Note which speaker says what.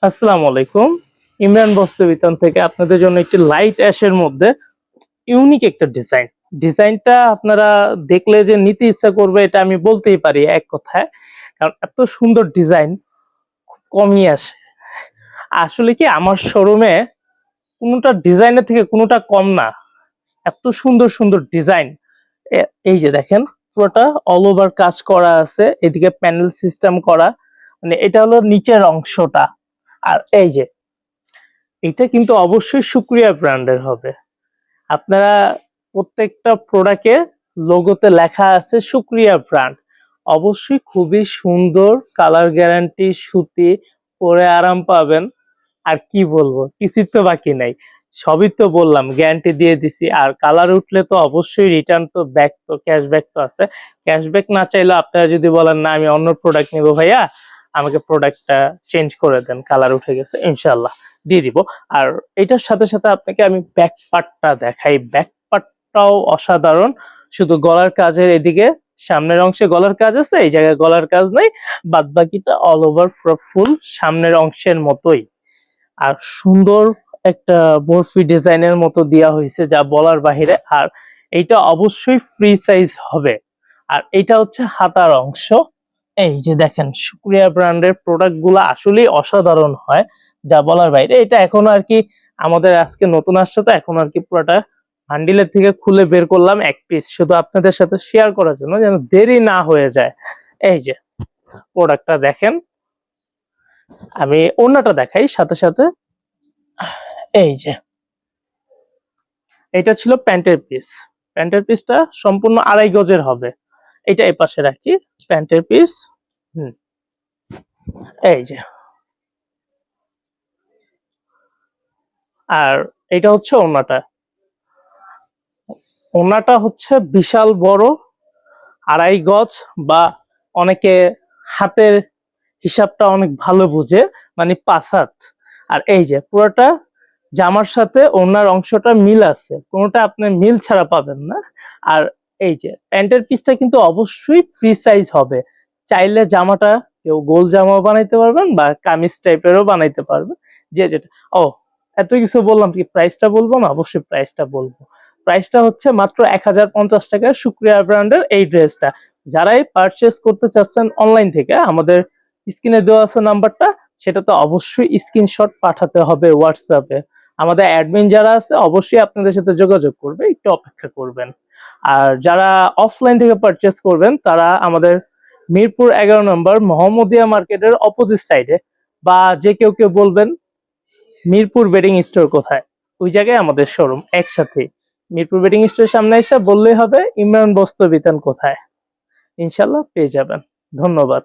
Speaker 1: আসসালামু আলাইকুম। ইমরান বস্ত্র বিতান থেকে আপনাদের জন্য একটি লাইট অ্যাশের মধ্যে ইউনিক একটা ডিজাইনটা আপনারা দেখলে যে নিতে ইচ্ছা করবে এটা আমি বলতেই পারি এক কথায়। কারণ এত সুন্দর ডিজাইন খুব কমই আসে। আসলে কি আমার শোরুমে কোনোটা ডিজাইনের থেকে কোনোটা কম না। এত সুন্দর সুন্দর ডিজাইন। এই যে দেখেন পুরোটা অল ওভার কাজ করা আছে, এদিকে প্যানেল সিস্টেম করা, মানে এটা হলো নিচের অংশটা। আর এই যে এটা কিন্তু অবশ্যই শুক্রিয়া ব্র্যান্ডের হবে। আপনারা প্রত্যেকটা প্রোডাক্টে লোগোতে লেখা আছে শুক্রিয়া ব্র্যান্ড। অবশ্যই খুবই সুন্দর, কালার গ্যারান্টি, সুতি, পরে আরাম পাবেন। আর কি বলবো, কিছুই তো বাকি নাই, সবই তো বললাম, গ্যারান্টি দিয়ে দিছি। আর কালার উঠলে তো অবশ্যই রিটার্ন তো ব্যাক, তো ক্যাশব্যাক তো আছে। ক্যাশব্যাক না চাইলে আপনারা যদি বলেন না আমি অন্য প্রোডাক্ট নিব ভাইয়া, আমাকে প্রোডাক্টটা চেঞ্জ করে দেন, কালার উঠে গেছে, ইনশাল্লাহ দিয়ে দিব। আর এটার সাথে সাথে আপনাকে আমি ব্যাক পার্টটা দেখাই। ব্যাক পার্টটাও অসাধারণ। শুধু গলার কাজের এদিকে সামনের অংশে গলার কাজ আছে, এই জায়গায় গলার কাজ নাই, বাদ বাকিটা অল ওভার ফুল সামনের অংশের মতোই। আর সুন্দর একটা বরফি ডিজাইনের মতো দেওয়া হয়েছে যা বলার বাহিরে। আর এইটা অবশ্যই ফ্রি সাইজ হবে। আর এটা হচ্ছে হাতার অংশ। এই যে দেখেন শুক্রিয়া ব্র্যান্ডের প্রোডাক্ট গুলো আসলেই অসাধারণ হয়, যা বলার বাইরে। এটা এখন আর কি আমাদের আজকে নতুন আসছে, তো এখন আর কি পুরোটা বান্ডিলের থেকে খুলে বের করলাম এক পিস, শুধু আপনাদের সাথে শেয়ার করার জন্য যেন দেরি না হয়ে যায়। এই যে প্রোডাক্টটা দেখেন, আমি অন্যটা দেখাই সাথে সাথে। এই যে এটা ছিল প্যান্টের পিস। প্যান্টের পিসটা সম্পূর্ণ 2.5 গজের হবে। এটা এই পাশে রাখি, প্যান্টের পিস। এই যে, আর এটা হচ্ছে ওড়নাটা। ওড়নাটা হচ্ছে বিশাল বড়, 2.5 গজ, বা অনেকে হাতের হিসাবটা অনেক ভালো বুঝে, মানে 5 হাত। আর এই যে পুরোটা জামার সাথে ওড়নার অংশটা মিল আছে, কোনোটা আপনি মিল ছাড়া পাবেন না। আর এই যে প্যান্টের পিসটা কিন্তু অবশ্যই ফ্রি সাইজ হবে। চাইলে জামাটা কেউ গোল জামাও বানাইতে পারবেন বা কামিজ টাইপেরও বানাইতে পারবেন, যে যেটা। ও, এত কিছু বললাম, কি প্রাইসটা বলবো না? অবশ্যই প্রাইসটা বলবো। প্রাইসটা হচ্ছে মাত্র 1050 টাকা শুক্রিয়া ব্র্যান্ডের এই ড্রেসটা। যারাই পারচেস করতে চাচ্ছেন অনলাইন থেকে, আমাদের স্ক্রিনে দেওয়া আছে নাম্বারটা, সেটাতে অবশ্যই স্ক্রিনশট পাঠাতে হবে হোয়াটসঅ্যাপে। আমাদের অ্যাডমিন যারা আছে অবশ্যই আপনাদের সাথে যোগাযোগ করবে, একটু অপেক্ষা করবেন। আর যারা অফলাইন থেকে পারচেস করবেন তারা আমাদের মিরপুর 11 নম্বর মোহাম্মদিয়া মার্কেটের অপোজিট সাইডে, বা যে কেউ কেউ বলবেন মিরপুর বেডিং স্টোর কোথায়, ওই জায়গায় আমাদের শোরুম একসাথে। মিরপুর বেডিং স্টোরের সামনে এসে বললেই হবে ইমরান বস্ত্র বিতান কোথায়, ইনশাল্লাহ পেয়ে যাবেন। ধন্যবাদ।